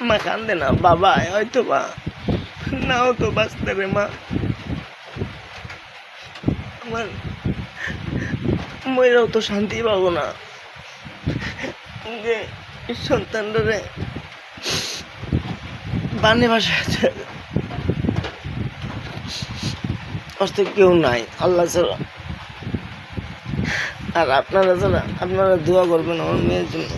মা কান্দে না, বাবা হয়তো বা নাও তো বাঁচতে রে মা। আমার মইরাও তো শান্তি পাবো না যে সন্তানরা বানে বাসা আছে, অস্তে কেউ নাই আল্লাহ ছাড়া। আর আপনারা ছাড়া, আপনারা দোয়া করবেন আমার মেয়ের জন্য।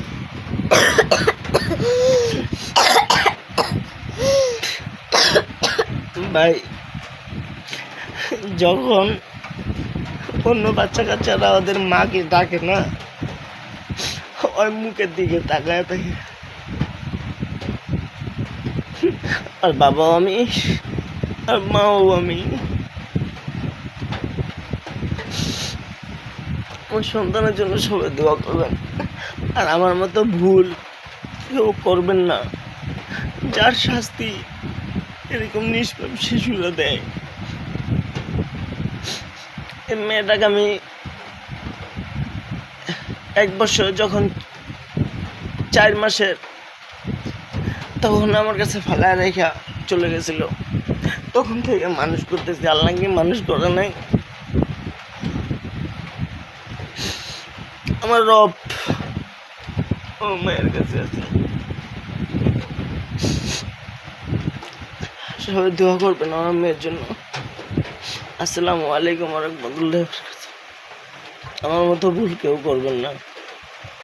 ভাই, যখন অন্য বাচ্চা কাচ্চারা ওদের মাকে ডাকে না, ওই মুখের দিকে তাকায় থাকে। আর বাবাও আমি, আর মাও আমি। আমার সন্তানের জন্য সবাই দোয়া করবেন। আর আমার মতো ভুল কেউ করবেন না। যার শাস্তি এরকম নিষ্পাপ শিশুরা দেয়। এই মেয়েটাকে আমি 1 বছর যখন 4 মাসের, তখন আমার কাছে ফালায় রেখা চলে গেছিল। তখন থেকে মানুষ করতেছি, আল্লাহ কি মানুষ করে নাই? আমার রব ও মায়ের কাছে আছে। সবাই দোয়া করবেন আমার মেয়ের জন্য। আসসালামু আলাইকুম ওয়া রাহমাতুল্লাহি ওয়া বারাকাতুহু। আমার মতো ভুল কেউ করবেন না।